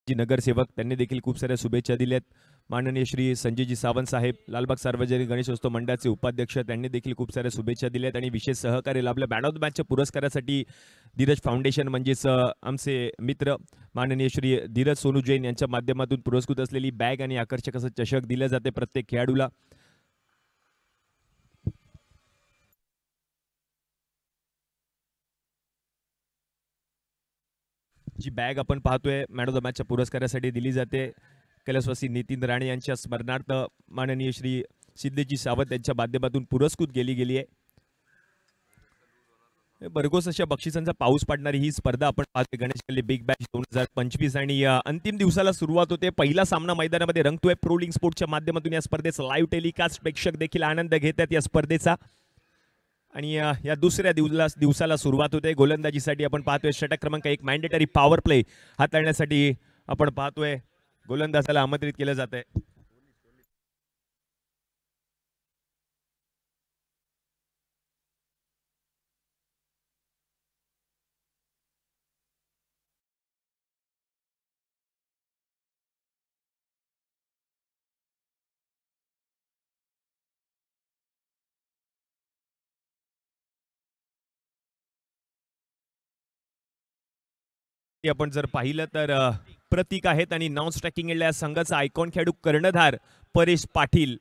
जी नगरसेवक त्यांनी देखील खूप साऱ्या शुभेच्छा दिल्यात. माननीय श्री संजयजी सावंत साहेब लालबाग सार्वजनिक गणेशोत्सव मंडळाचे उपाध्यक्ष त्यांनी देखील खूप साऱ्या शुभेच्छा दिल्यात आणि विशेष सहकार्य लाभलं. मॅन ऑफ द मॅचच्या पुरस्कारासाठी धीरज फाउंडेशन म्हणजेच आमचे मित्र माननीय श्री धीरज सोनू जैन यांच्या माध्यमातून पुरस्कृत असलेली बॅग आणि आकर्षक असं चषक दिलं जाते प्रत्येक खेळाडूला. जी बॅग आपण पाहतोय मॅन ऑफ द मॅचच्या पुरस्कारासाठी दिली जाते. कैलासवासी नितीन राणे यांच्या स्मरणार्थ माननीय श्री सिद्धेजी सावंत यांच्या माध्यमातून पुरस्कृत केली गेली आहे. भरघोस अशा बक्षिसांचा पाऊस पाडणारी ही स्पर्धा आपण पाहतोय गणेश गल्ली बिग बॅश 2025 आणि अंतिम दिवसाला सुरुवात होते. पहिला सामना मैदानामध्ये रंगतोय. प्रोलिंग स्पोर्टच्या माध्यमातून या स्पर्धेचा लाईव्ह टेलिकास्ट प्रेक्षक देखील आनंद घेतात या स्पर्धेचा. आणि या दुसऱ्या दिवसाला सुरुवात होते. गोलंदाजीसाठी आपण पाहतोय षटक क्रमांक 1 मॅन्डेटरी पॉवर प्ले हाताळण्यासाठी आपण पाहतोय गोलंदाजाला आमंत्रित केलं जात आहे. आपण जर पाहिलं तर प्रतीक आहेत आणि नॉन स्ट्रायकिंग एंडला संघाचा आयकॉन खेळाडू कर्णधार परेश पाटील.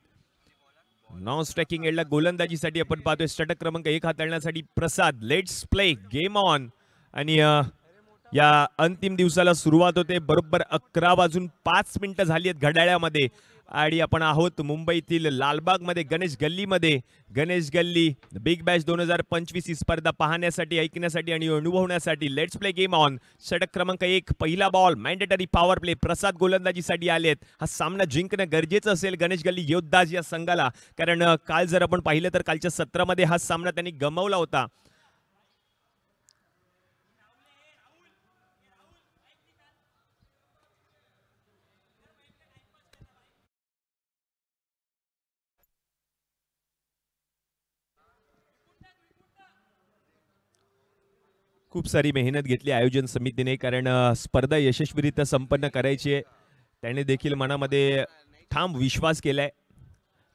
नॉन स्ट्रायकिंग एंडला गोलंदाजीसाठी आपण पाहतोय षटक क्रमांक 1 हाताळण्यासाठी Prasad. Let's play game on. आणि या अंतिम दिवसाला सुरुवात होते. बरोबर 11:05 झाली आहेत घड्याळामध्ये आणि आपण आहोत मुंबईतील लालबाग मध्ये गणेश गल्लीमध्ये. गणेश गल्ली बिग बॅश 2025 ही स्पर्धा पाहण्यासाठी ऐकण्यासाठी आणि अनुभवण्यासाठी लेट्स प्ले गेम ऑन. षटक क्रमांक 1 पहिला बॉल मॅन्डेटरी पॉवर प्ले. प्रसाद गोलंदाजीसाठी आलेत. हा सामना जिंकणं गरजेचं असेल गणेश गल्ली योद्धाज या संघाला, कारण काल जर आपण पाहिलं तर कालच्या सत्रामध्ये हा सामना त्यांनी गमावला होता. खूप सारी मेहनत घेतली आयोजन समितीने, कारण स्पर्धा यशस्वीरित्या संपन्न करायची आहे. त्याने देखील मनामध्ये ठाम विश्वास केलाय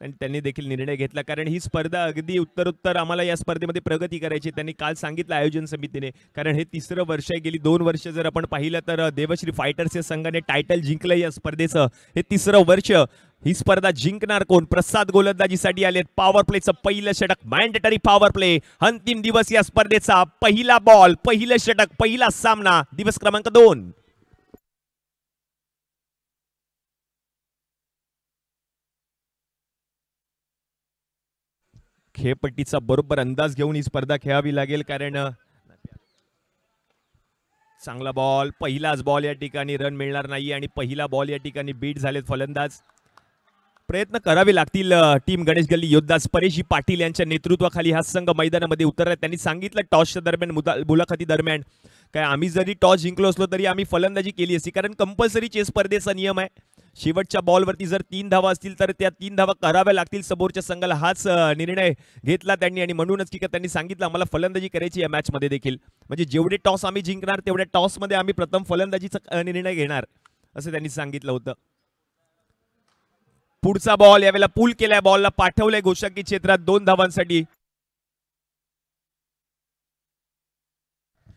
आणि त्यांनी देखील निर्णय घेतला, कारण ही स्पर्धा अगदी उत्तरोत्तर आम्हाला या स्पर्धेमध्ये प्रगती करायची. त्यांनी काल सांगितलं आयोजन समितीने, कारण हे तिसरं वर्ष आहे. गेली 2 वर्ष जर आपण पाहिलं तर देवश्री फायटर्स या संघाने टायटल जिंकलं या स्पर्धेचं. हे तिसरं वर्ष. ही स्पर्धा जिंकणार कोण? प्रसाद गोलंदाजीसाठी आलेत. पॉवर प्लेचं पहिलं षटक मॅन्डेटरी पॉवर प्ले. अंतिम दिवस या स्पर्धेचा. पहिला बॉल, पहिलं षटक, पहिला सामना, दिवस क्रमांक 2. खेळपट्टीचा बरोबर अंदाज घेऊन ही स्पर्धा खेळावी लागेल, कारण चांगला बॉल, पहिलाच बॉल, या ठिकाणी रन मिळणार नाही आणि पहिला बॉल या ठिकाणी बीट झालेत फलंदाज. प्रयत्न करावे लागतील टीम गणेश गल्ली योद्धाज परेशजी पाटील यांच्या नेतृत्वाखाली हा संघ मैदानामध्ये उतरला. त्यांनी सांगितलं टॉसच्या दरम्यान मुलाखती दरम्यान काय आम्ही जरी टॉस जिंकलो असलो तरी आम्ही फलंदाजी केली असती, कारण कंपल्सरी चेस स्पर्धेचा नियम आहे. शेवटच्या बॉलवरती जर 3 धावा असतील तर त्या 3 धावा कराव्या लागतील समोरच्या संघाला. हाच निर्णय घेतला त्यांनी आणि म्हणूनच की त्यांनी सांगितलं आम्हाला फलंदाजी करायची या मॅच मध्ये देखील. म्हणजे जेवढे टॉस आम्ही जिंकणार तेवढ्या टॉस मध्ये आम्ही प्रथम फलंदाजीचा निर्णय घेणार असं त्यांनी सांगितलं होतं. पुढचा बॉल यावेळेला पूल केलाय, बॉलला पाठवलंय गोशाकी क्षेत्रात 2 धावांसाठी.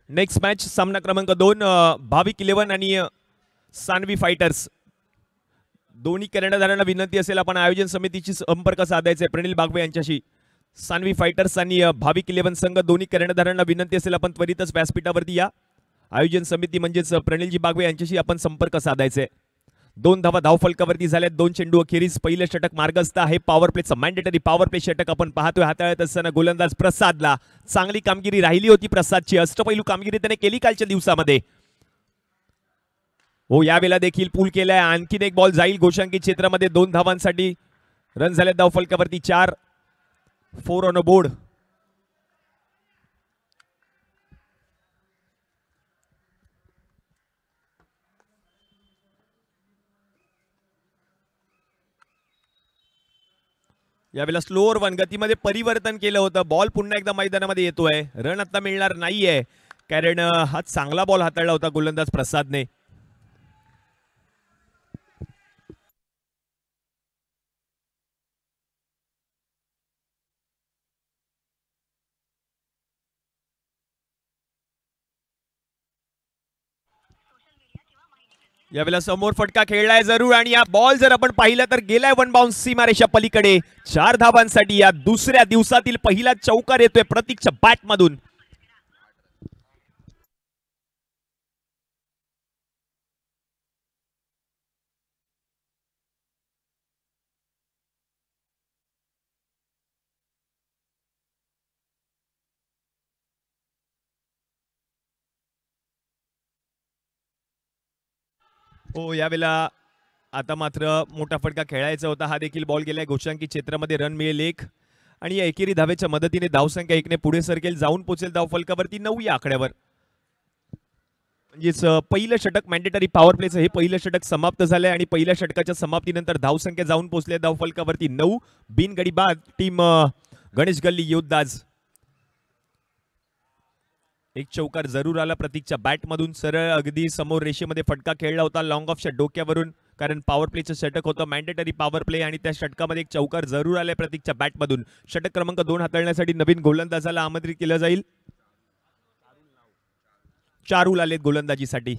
नेक्स्ट मॅच सामना क्रमांक 2 भाविक 11 आणि सानवी फायटर्स. दोन्ही कर्णधारांना विनंती असेल आपण आयोजन समितीची संपर्क साधायचा आहे प्रणिल बागवे यांच्याशी. सानवी फायटर्स आणि भाविक 11 संघ दोन्ही कर्णधारांना विनंती असेल आपण त्वरितच व्यासपीठावरती या. आयोजन समिती म्हणजेच प्रणिलजी बागवे यांच्याशी आपण संपर्क साधायचा आहे. 2 धावा धावफलकावरती झाल्यात. 2 चेंडू अखेरीस. पहिलं षटक मार्गस्थ आहे. पॉवर प्लेचं मॅन्डेटरी पॉवर प्ले षटक आपण पाहतोय. हाताळत असताना गोलंदाज प्रसादला चांगली कामगिरी राहिली होती प्रसादची. अष्टपैलू कामगिरी त्याने केली कालच्या दिवसामध्ये. हो, यावेळेला देखील पूल केलाय. आणखीन एक बॉल जाईल गोशांकित क्षेत्रामध्ये 2 धावांसाठी. रन झाले धावफलकावरती 4. 4 ऑन अ बोर्ड. यावेळेला स्लोअर 1 गतीमध्ये परिवर्तन केलं होतं. बॉल पुन्हा एकदा मैदानामध्ये येतोय. रन आता मिळणार नाहीये, कारण हा चांगला बॉल हाताळला होता गोलंदाज प्रसादने. यावेळेला समोर फटका खेळलाय जरूर आणि या बॉल जर आपण पाहिलं तर गेलाय वन बाउन्स सीमारेषा पलीकडे. 4 धावांसाठी या दुसऱ्या दिवसातील पहिला चौकार येतोय प्रतीकच्या बॅट मधून. हो यावेळेला आता मात्र मोठा फटका खेळायचा होता. हा देखील बॉल गेलाय घोषांकी क्षेत्रामध्ये. रन मिळेल 1 आणि या एकेरी धावेच्या मदतीने धावसंख्या 1 ने पुढे सरकेल. जाऊन पोहोचेल धाव फलकावरती 9 या आकड्यावर. म्हणजेच पहिलं षटक मॅन्डेटरी पॉवर प्लेचं हे पहिलं षटक समाप्त झालंय आणि पहिल्या षटकाच्या समाप्तीनंतर धावसंख्या जाऊन पोहोचले धाव फलकावरती 9. बिनगडी बाद टीम गणेश गल्ली योद्धाज. एक चौकार जरूर आला प्रतीकच्या बॅट मधून. सरळ अगदी समोर रेषेमध्ये फटका खेळला होता लॉंग ऑफच्या डोक्यावरून, कारण पॉवर प्लेचं षटक होतं मॅन्डेटरी पॉवर प्ले आणि त्या षटकामध्ये एक चौकार जरूर आलाय प्रतीकच्या बॅट मधून. षटक क्रमांक 2 हाताळण्यासाठी नवीन गोलंदाजाला आमंत्रित केलं जाईल. चारूल आलेत गोलंदाजीसाठी.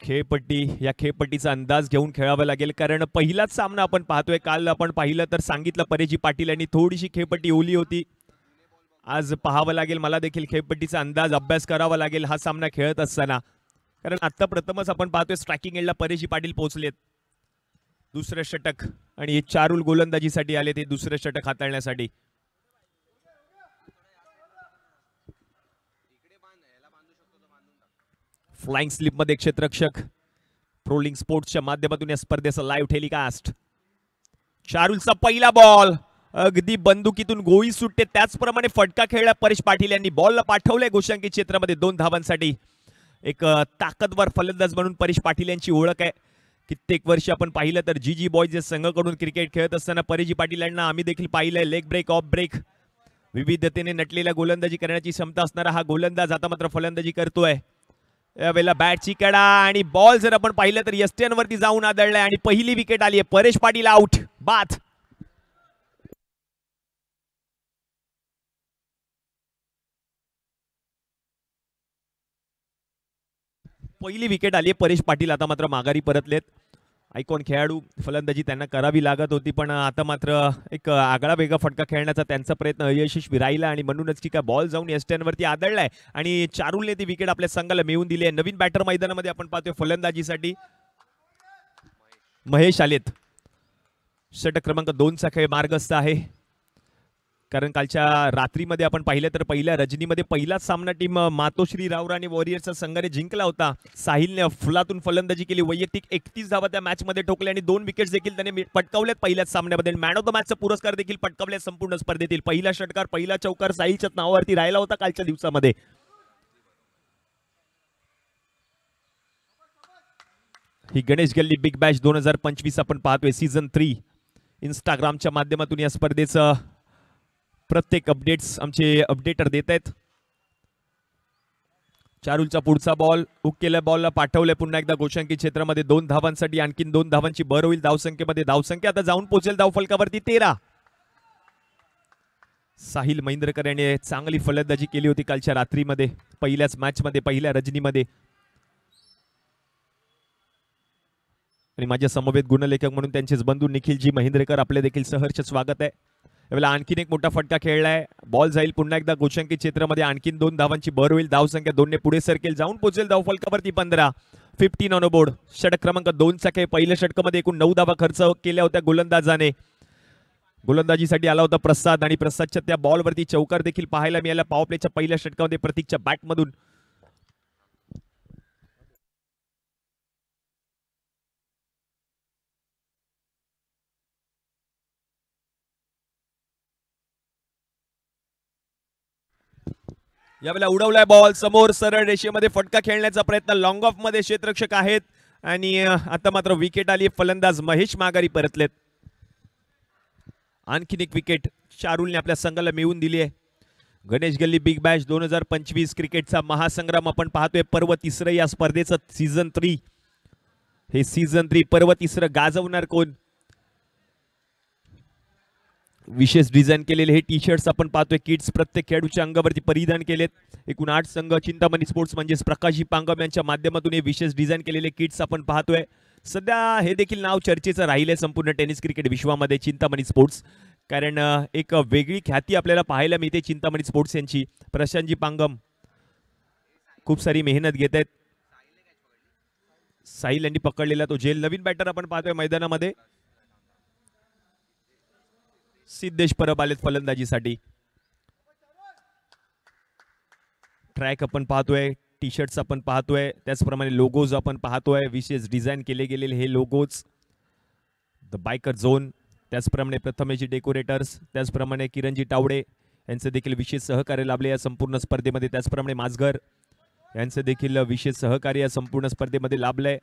खेळपट्टी, या खेळपट्टीचा अंदाज घेऊन खेळावा लागेल, कारण पहिलाच सामना आपण पाहतोय. काल आपण पाहिलं तर सांगितलं परेजी पाटील यांनी थोडीशी खेळपट्टी ओली होती. आज पाहावं लागेल, मला देखील खेळपट्टीचा अंदाज अभ्यास करावा लागेल हा सामना खेळत असताना, कारण आता प्रथमच आपण पाहतोय स्ट्रायकिंग एंडला परेजी पाटील पोहोचलेत. दुसरं षटक आणि हे चारूल गोलंदाजीसाठी आले ते दुसरं षटक हाताळण्यासाठी. फ्लाइंग स्लिप मध्ये क्षेत्ररक्षक. प्रोलिंग स्पोर्ट्सच्या माध्यमातून या स्पर्धेचं लाईव्ह टेलिकास्ट. चारूलचा पहिला बॉल अगदी बंदुकीतून गोळी सुटते त्याचप्रमाणे फटका खेळला परेश पाटील यांनी. बॉलला पाठवलंय घोषांकी क्षेत्रामध्ये 2 धावांसाठी. एक ताकदवर फलंदाज म्हणून परेश पाटील यांची ओळख आहे. कित्येक वर्ष आपण पाहिलं तर जी बॉयज या संघाकडून क्रिकेट खेळत असताना परेजी पाटील यांना आम्ही देखील पाहिलंय. लेग ब्रेक, ऑफ ब्रेक, विविधतेने नटलेल्या गोलंदाजी करण्याची क्षमता असणारा हा गोलंदाज आता मात्र फलंदाजी करतोय. यावेळेला बॅटची कडा आणि बॉल जर आपण पाहिलं तर यस्ट्यांवरती जाऊन आदळलाय आणि पहिली विकेट आली आहे. परेश पाटील आउट. बाद. पहिली विकेट आली आहे. परेश पाटील आता मात्र माघारी परतलेत. आयकॉन खेळाडू, फलंदाजी त्यांना करावी लागत होती, पण आता मात्र एक आगळा वेगळा फटका खेळण्याचा त्यांचा प्रयत्न अयशस्वी राहिला आणि म्हणूनच की काय बॉल जाऊन यस्ट्यांवरती आदळलाय आणि चारूलने ती विकेट आपल्या संघाला मिळवून दिली आहे. नवीन बॅटर मैदानामध्ये आपण पाहतोय फलंदाजीसाठी महेश आलेत. षटक क्रमांक 2 चा खेळ मार्गस्थ आहे, कारण कालच्या रात्रीमध्ये आपण पाहिलं तर पहिल्या रजनीमध्ये पहिलाच सामना टीम मातोश्री रावराणी वॉरियर्सचा संघाने जिंकला होता. साहिलने फुलातून फलंदाजी केली. वैयक्तिक 31 धावा त्या मॅच मध्ये ठोकले आणि 2 विकेट्स देखील त्याने पटकावल्यात पहिल्याच सामन्यामध्ये. मॅन ऑफ द मॅचचा पुरस्कार देखील पटकावल्यात संपूर्ण स्पर्धेतील. पहिला षटकार, पहिला चौकार साहिलच्याच नावावरती राहिला होता कालच्या दिवसामध्ये. ही गणेश गल्ली बिग बॅश 2025 आपण पाहतोय सीझन 3. इंस्टाग्रामच्या माध्यमातून या स्पर्धेचं प्रत्येक अपडेट्स आमचे अपडेटर देत आहेत. चारूलचा पुढचा बॉल हुक केल्या बॉलला पाठवलंय पुन्हा एकदा घोषांकी क्षेत्रामध्ये. 2 धावांसाठी आणखीन 2 धावांची भर होईल धावसंख्येमध्ये. धावसंख्या आता जाऊन पोहोचेल धाव फलकावरती 13. साहिल महेंद्रकर याने चांगली फलंदाजी केली होती कालच्या रात्रीमध्ये, पहिल्याच मॅच मध्ये, पहिल्या रजनीमध्ये. आणि माझ्या समवेत गुणलेखक म्हणून त्यांचेच बंधू निखिलजी महेंद्रकर आपले देखील सहर्ष स्वागत आहे. यावेळेला आणखीन एक मोठा फटका खेळलाय. बॉल जाईल पुन्हा एकदा घोषांकी क्षेत्रामध्ये. आणखीन 2 धावांची भर होईल. धावसंख्या 2 ने पुढे सरकेल. जाऊन पोहोचेल धाव फलकावरती 15. 15 ऑन बोर्ड. षटक क्रमांक 2 चा खेळ. पहिल्या षटकामध्ये एकूण 9 धावा खर्च केल्या होत्या गोलंदाजाने. गोलंदाजीसाठी आला होता प्रसाद आणि प्रसादच्या त्या बॉलवरती चौकार देखील पाहायला मिळाला पॉवर प्लेच्या पहिल्या षटकामध्ये प्रतीकच्या बॅटमधून. यावेळेला उडवलाय बॉल समोर सरळ रेषेमध्ये. फटका खेळण्याचा प्रयत्न लॉंग ऑफ मध्ये क्षेत्ररक्षक आहेत आणि आता मात्र विकेट आली. फलंदाज महेश माघारी परतलेत. आणखीन एक विकेट चारूलने आपल्या संघाला मिळवून दिली आहे. गणेश गल्ली बिग बॅश 2025 क्रिकेटचा महासंग्राम आपण पाहतोय. पर्व 3 या स्पर्धेचं सीझन 3. हे सीझन 3 पर्व 3 गाजवणार कोण? विशेष डिझाईन केलेले हे टी शर्ट्स आपण पाहतोय, किट्स प्रत्येक खेळाडूच्या अंगावरती परिधान केलेत. एकूण 8 संघ चिंतामणी स्पोर्ट्स म्हणजेच प्रकाशी पांगम यांच्या माध्यमातून हे विशेष डिझाईन केलेले किट्स आपण पाहतोय. सध्या हे देखील नाव चर्चेचं राहिलंय संपूर्ण टेनिस क्रिकेट विश्वामध्ये, चिंतामणी स्पोर्ट्स. कारण एक वेगळी ख्याती आपल्याला पाहायला मिळते चिंतामणी स्पोर्ट्स यांची. प्रशांतजी पांगम खूप सारी मेहनत घेत आहेत. साहिल यांनी पकडलेला तो जेल. नवीन बॅटर आपण पाहतोय मैदानामध्ये. सिद्धेश परब आलेत फलंदाजीसाठी. ट्रॅक आपण पाहतोय, टी शर्ट्स आपण पाहतोय, त्याचप्रमाणे लोगोज आपण पाहतोय, विशेष डिझाईन केले गेलेले हे लोगोज. द बायकर झोन, त्याचप्रमाणे प्रथमेशजी डेकोरेटर्स, त्याचप्रमाणे किरणजी तावडे यांचे देखील विशेष सहकार्य लाभले या संपूर्ण स्पर्धेमध्ये. त्याचप्रमाणे माझघर यांचे देखील विशेष सहकार्य या संपूर्ण स्पर्धेमध्ये लाभलंय.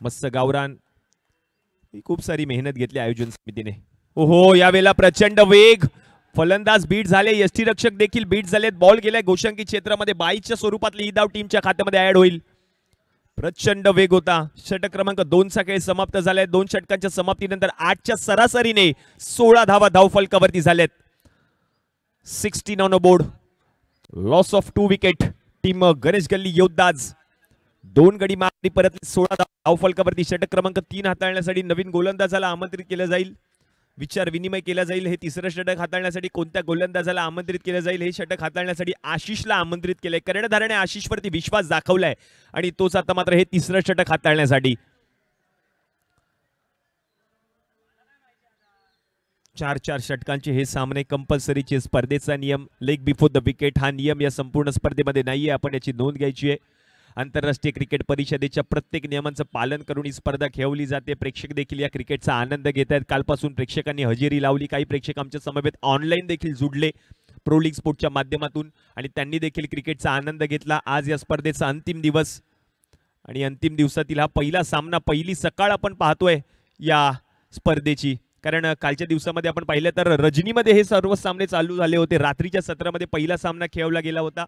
मस्त गावरान, खूप सारी मेहनत घेतली आयोजन समितीने. ओहो, यावेळेला प्रचंड वेग, फलंदाज बीट झाले, यष्टीरक्षक देखील बीट झालेत. बॉल गेलाय गोशंकी क्षेत्रामध्ये, 22च्या स्वरूपातली ही धाव टीमच्या खात्यामध्ये ऍड होईल. प्रचंड वेग होता. षटक क्रमांक 2चा खेळ समाप्त झालाय. 2 षटकांच्या समाप्तीनंतर 8च्या सरासरीने 16 धावा धावफलकावरती झाल्यात. 16 on board. Loss of 2 wicket. Team Ganesh गल्ली योद्धाज 2 गडी मारली परत 16 धावफलकावरती. षटक क्रमांक 3 हाताळण्यासाठी नवीन गोलंदाजाला आमंत्रित केलं जाईल. विचार विनिमय केला जाईल. हे तिसरं षटक हाताळण्यासाठी कोणत्या गोलंदाजाला आमंत्रित केलं जाईल. हे षटक हाताळण्यासाठी आशिषला आमंत्रित केलंय. कर्णधाराने आशिषवरती विश्वास दाखवलाय आणि तोच आता मात्र हे तिसरं षटक हाताळण्यासाठी. 4-4 षटकांचे हे सामने कंपल्सरीचे. स्पर्धेचा नियम लेग बिफोर द विकेट हा नियम या संपूर्ण स्पर्धेमध्ये नाहीये. आपण याची नोंद घ्यायची आहे. आंतरराष्ट्रीय क्रिकेट परिषदेच्या प्रत्येक नियमांचं पालन करून ही स्पर्धा खेळवली जाते. प्रेक्षक देखील या क्रिकेटचा आनंद घेत आहेत. कालपासून प्रेक्षकांनी हजेरी लावली. काही प्रेक्षक आमच्या समवेत ऑनलाईन देखील जुडले प्रो लीग स्पोर्टच्या माध्यमातून आणि त्यांनी देखील क्रिकेटचा आनंद घेतला. आज या स्पर्धेचा अंतिम दिवस आणि अंतिम दिवसातील हा पहिला सामना, पहिली सकाळ आपण पाहतोय या स्पर्धेची. कारण कालच्या दिवसामध्ये आपण पाहिलं तर रजनीमध्ये हे सर्व सामने चालू झाले होते. रात्रीच्या सत्रामध्ये पहिला सामना खेळवला गेला होता.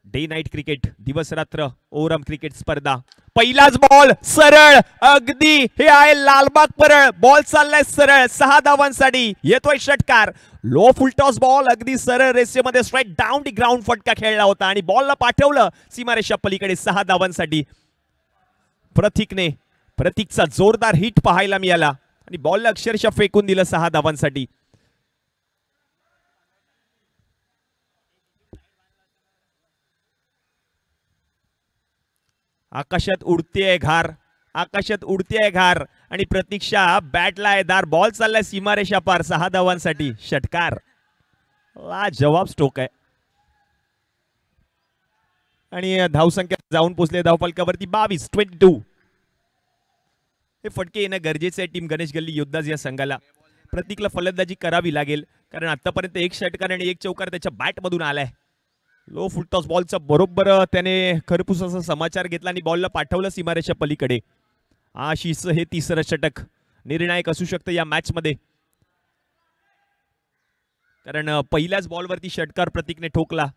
डे नाईट क्रिकेट, दिवस रात्र ओव्हरआर्म क्रिकेट स्पर्धा. पहिलाच बॉल सरळ, अगदी हे आहे लालबाग परळ. बॉल चाललाय सरळ 6 धावांसाठी. येतोय षटकार. लो फुलटॉस बॉल, अगदी सरळ रेषेमध्ये स्ट्राईक डाऊन दी ग्राउंड फटका खेळला होता आणि बॉलला पाठवलं सीमारेषा पलीकडे 6 धावांसाठी. प्रतीकचा जोरदार हिट पाहायला मिळाला आणि बॉलला अक्षरशः फेकून दिलं 6 धावांसाठी. आकाशात उडतेय घार, आकाशात उडतेय घार आणि प्रतीक्षा बॅटला आहे धार. बॉल चाललाय सीमारेषा पार 6 धावांसाठी. षटकार, लाजवाब स्ट्रोक आहे आणि धावसंख्या जाऊन पोहोचले धावफलकावरती 22. हे फटके येणं गरजेचं आहे टीम गणेश गल्ली योद्धाज या संघाला. प्रतीकला फलंदाजी करावी लागेल कारण आतापर्यंत 1 षटकार आणि 1 चौकार त्याच्या बॅटमधून आलाय. लो फुलटॉस बॉलचा बरोबर त्याने खरपूस असा समाचार घेतला आणि बॉलला पाठवलं सीमारेषा पलीकडे. आशिष हे तिसरं षटक निर्णायक असू शकतं या मॅच मध्ये कारण पहिल्याच बॉलवरती षटकार प्रतीकने ठोकला.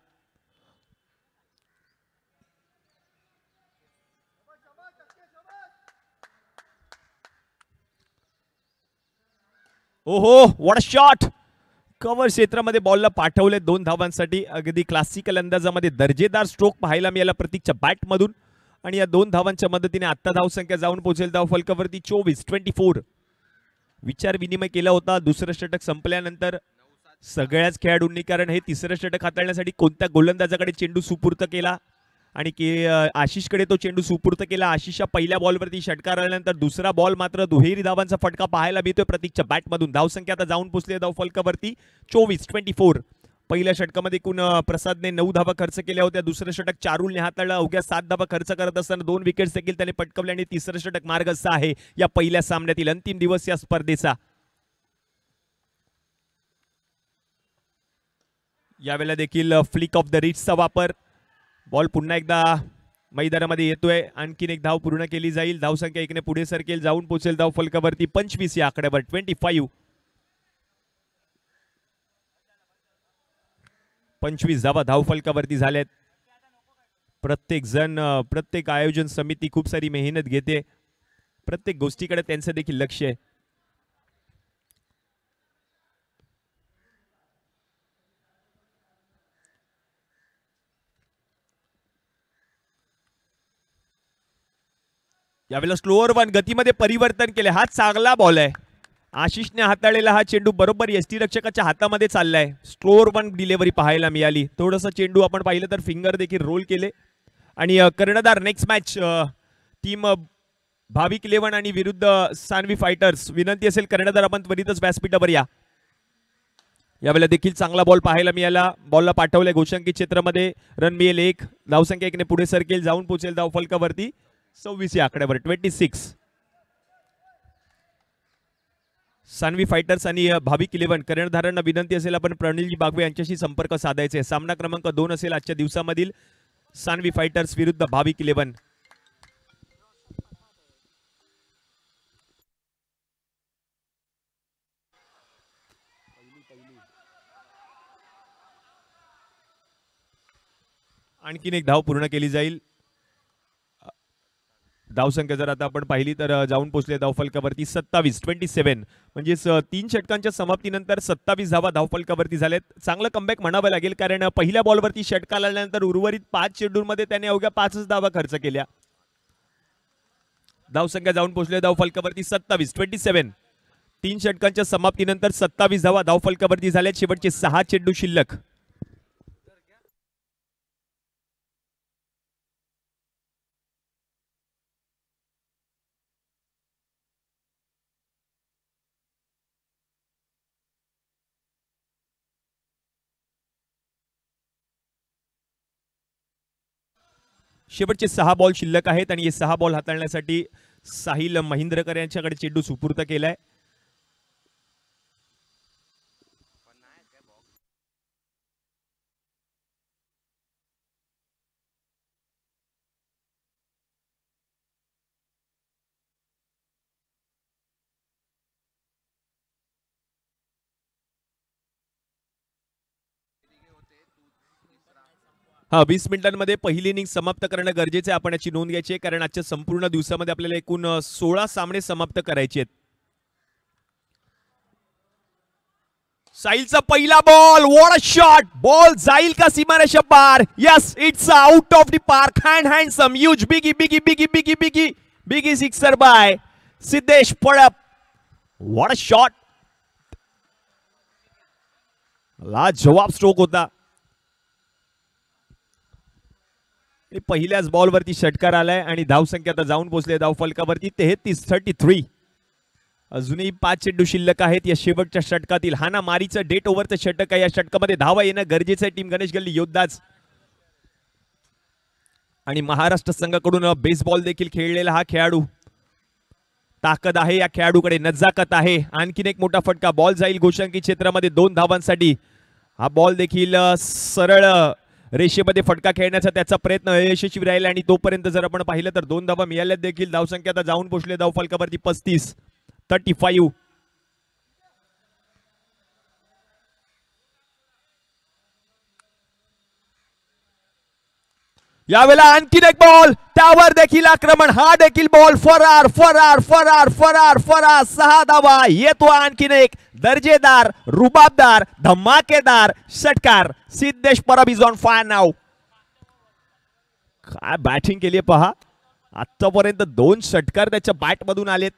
ओहो, व्हॉट अ शॉट. कव्हर क्षेत्रामध्ये बॉलला पाठवले 2 धावांसाठी. अगदी क्लासिकल अंदाजामध्ये दर्जेदार स्ट्रोक पाहायला मिळाला प्रतीकच्या बॅटमधून आणि या 2 धावांच्या मदतीने आता धावसंख्या जाऊन पोहोचेल धावफलकावरती 24. विचार विनिमय केला होता दुसरं षटक संपल्यानंतर सगळ्याच खेळाडूंनी, कारण हे तिसरं षटक हाताळण्यासाठी कोणत्या गोलंदाजाकडे चेंडू सुपूर्त केला आणि आशिषकडे तो चेंडू सुपूर्त केला. आशिषच्या पहिल्या बॉलवरती षटकार आल्यानंतर दुसरा बॉल मात्र दुहेरी धावांचा फटका पाहायला मिळतोय प्रतीकच्या बॅटमधून. धावसंख्या आता जाऊन पोहोचली धावफलकावरती 24. पहिल्या षटकामध्ये एकूण प्रसादने 9 धावा खर्च केल्या होत्या. दुसरं षटक चारुलने हाताळलं. अवघ्या 7 धावा खर्च करत असताना 2 विकेट्स देखील त्याने पटकवले आणि तिसरं षटक मार्गस्थ आहे या पहिल्या सामन्यातील. अंतिम दिवस या स्पर्धेचा. यावेळेला देखील फ्लिक ऑफ द रिस्टचा वापर. बॉल पुन्हा एकदा मैदानामध्ये येतोय. आणखीन एक धाव पूर्ण केली जाईल. धावसंख्या 1 ने पुढे सरकेल, जाऊन पोहोचेल धावफलकावरती 25 या आकड्यावर. 25 धावा धावफलकावरती झाल्यात. प्रत्येक जण, प्रत्येक आयोजन समिती खूप सारी मेहनत घेते. प्रत्येक गोष्टीकडे त्यांचं देखील लक्ष आहे. यावेळेला स्लोअर वन गतीमध्ये परिवर्तन केले. हा चांगला बॉल आहे. आशिषने हाताळलेला हा चेंडू बरोबर यष्टीरक्षकाच्या हातामध्ये चाललाय. स्लोअर वन डिलिव्हरी पाहायला मिळाली. थोडंसं चेंडू आपण पाहिलं तर फिंगर देखील रोल केले. आणि कर्णधार नेक्स्ट मॅच टीम भाविक 11 आणि विरुद्ध सानवी फायटर्स. विनंती असेल कर्णधार आपण त्वरितच व्यासपीठावर या. यावेळेला देखील चांगला बॉल पाहायला मिळाला. बॉलला पाठवलंय घोषंकित क्षेत्रामध्ये. रन मिळेल 1. धावसंख्या 1 ने पुढे सरकेल. जाऊन पोहोचेल धाव फलकावरती 26 या आकड्यावर 26. सानवी फायटर्स आणि भाविक 11 कर्णधारांना विनंती असेल आपण प्रणिलजी बागवे यांच्याशी संपर्क साधायचे. सामना क्रमांक 2 असेल आजच्या दिवसामधील सानवी फायटर्स विरुद्ध भाविक 11. आणखीन एक धाव पूर्ण केली जाईल. धावसंख्या जर आता आपण पाहिली तर जाऊन पोहोचले धावफलकावरती 27. म्हणजेच 3 षटकांच्या समाप्तीनंतर 27 धावा धावफलकावरती झालेत. चांगलं कमबॅक म्हणावं लागेल कारण पहिल्या बॉलवरती षटका आल्यानंतर उर्वरित 5 चेंडूंमध्ये त्याने अवघ्या 5च धावा खर्च केल्या. धावसंख्या जाऊन पोहोचले धावफलकावरती 27. 3 षटकांच्या समाप्तीनंतर 27 धावा धावफलकावरती झाल्यात. शेवटचे 6 चेंडू शिल्लक. शेवटचे 6 बॉल शिल्लक आहेत आणि हे 6 बॉल हाताळण्यासाठी साहिल महिंद्रकर यांच्याकडे चेंडू सुपूर्द केलाय. हा 20 मिनिटांमध्ये पहिली इनिंग समाप्त करणं गरजेचं आहे. आपण याची नोंद घ्यायची आहे कारण आजच्या संपूर्ण दिवसामध्ये आपल्याला एकूण 16 सामने समाप्त करायचे आहेत. साहिलचा पहिला ball. What a shot. Ball जाईल का सीमारेषा पार. Yes it's out of the park. Handsome huge biggie sixer by Siddhesh Padap. What a shot. लाजवाब स्ट्रोक होता. पहिल्याच बॉलवरती षटकार आलाय आणि धावसंख्या आता जाऊन पोहोचले धावफलकावरती 33. अजूनही 5 चेंडू शिल्लक आहेत या शेवटच्या षटकातील. हा ना मारीचं डेट ओव्हरचं षटक आहे. या षटकामध्ये धावा येणं गरजेचं आहे टीम गणेश गल्ली योद्धाच. आणि महाराष्ट्र संघाकडून बेसबॉल देखील खेळलेला हा खेळाडू. ताकद आहे या खेळाडूकडे. नजाकत आहे. आणखीन एक मोठा फटका. बॉल जाईल घोषंकित क्षेत्रामध्ये 2 धावांसाठी. हा बॉल देखील सरळ रेषेमध्ये फटका खेळण्याचा त्याचा प्रयत्न यशस्वी राहिला आणि तोपर्यंत जर आपण पाहिलं तर 2 धावा मिळाल्या देखील. धावसंख्या आता जाऊन पोहोचले धावफलकावरती 35. यावेळेला आणखीन एक बॉल. त्यावर देखील आक्रमण. हा देखील बॉल. फरार 6 धावा. येतो आणखीन एक दर्जेदार रुबाबदार धमाकेदार षटकार. Siddhesh Parab is on fire now. काय बॅटिंग केली पहा. आतापर्यंत 2 षटकार त्याच्या बॅट मधून आलेत.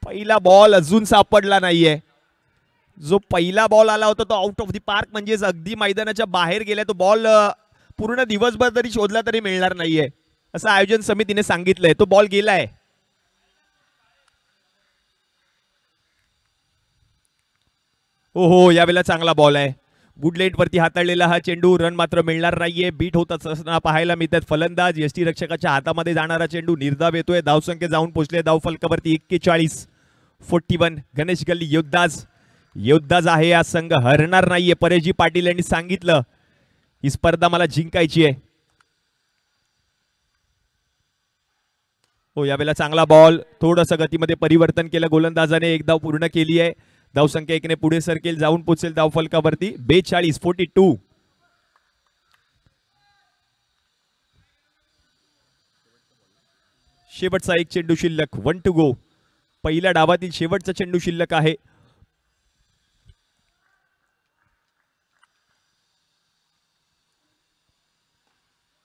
पहिला बॉल अजून सापडला नाहीये. जो पहिला बॉल आला होता तो आउट ऑफ द पार्क म्हणजेच अगदी मैदानाच्या बाहेर गेला. तो बॉल पूर्ण दिवसभर तरी शोधला तरी मिळणार नाहीये असं आयोजन समितीने सांगितलंय. तो बॉल गेलाय. ओहो यावेळेला चांगला बॉल आहे. गुडलेट वरती हाताळलेला हा चेंडू. रन मात्र मिळणार नाहीये. बीट होत असताना पाहायला मिळतात फलंदाज. यष्टीरक्षकाच्या हातामध्ये जाणारा चेंडू निर्धाव येतोय. धावसंख्या जाऊन पोहोचले धावफलकावरती 41. गणेश गल्ली योद्धाज आहे हा संघ. हरणार नाहीये. परेशजी पाटील यांनी सांगितलं ही स्पर्धा मला जिंकायची आहे. हो यावेळेला चांगला बॉल. थोडंसं गतीमध्ये परिवर्तन केलं गोलंदाजाने. 1 धाव पूर्ण केली आहे. धावसंख्या 1 ने पुढे सरकेल. जाऊन पोहोचेल धावफलकावरती 42. शेवटचा 1 चेंडू शिल्लक. 1 टू गो. पहिल्या डावातील शेवटचा चेंडू शिल्लक आहे.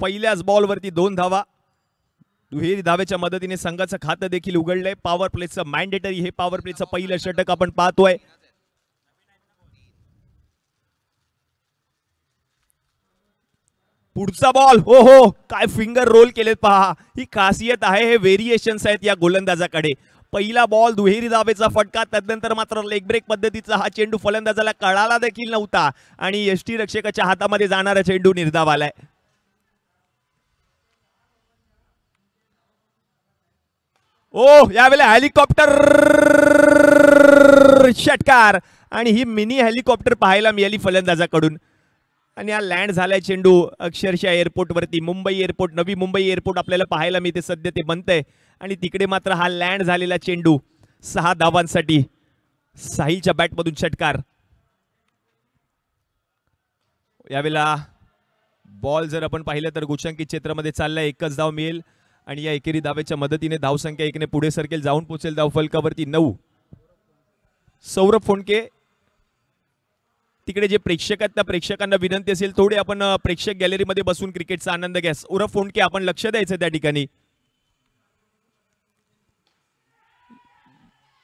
पहिल्याच बॉलवरती 2 धावा. दुहेरी धावेच्या मदतीने संघाचं खातं देखील उघडलंय. पॉवर प्लेचं मॅन्डेटरी हे पॉवर प्लेचं पहिलं षटक आपण पाहतोय. पुढचा बॉल, हो हो, काय फिंगर रोल केलेत पहा. ही खासियत आहे, हे व्हेरिएशन्स आहेत या गोलंदाजाकडे. पहिला बॉल दुहेरी धावेचा फटका, तदनंतर मात्र लेग ब्रेक पद्धतीचा हा चेंडू फलंदाजाला कळाला देखील नव्हता आणि यष्टीरक्षकाच्या हातामध्ये जाणारा चेंडू निर्धाव आलाय. ओ, यावेळेला हेलिकॉप्टर षटकार आणि ही मिनी हेलिकॉप्टर पाहायला मिळाली फलंदाजाकडून. आणि हा लँड झालाय चेंडू अक्षरशः एअरपोर्टवरती. मुंबई एअरपोर्ट, नवी मुंबई एअरपोर्ट आपल्याला पाहायला मिळते सध्या, ते बनतंय. आणि तिकडे मात्र हा लँड झालेला चेंडू 6 धावांसाठी साहिलच्या बॅटमधून षटकार. यावेळेला बॉल जर आपण पाहिलं तर गोशांकित क्षेत्रामध्ये चाललाय. 1च धाव मिळेल आणि या एकेरी धावेच्या मदतीने धावसंख्या 1ने पुढे सरकेल, जाऊन पोहोचेल धाव फलकावरती 9. सौरभ फोंडके, तिकडे जे प्रेक्षक आहेत त्या प्रेक्षकांना विनंती असेल थोडे आपण प्रेक्षक गॅलरीमध्ये बसून क्रिकेटचा आनंद घ्या. सौरभ फोंडके, आपण लक्ष द्यायचं त्या ठिकाणी.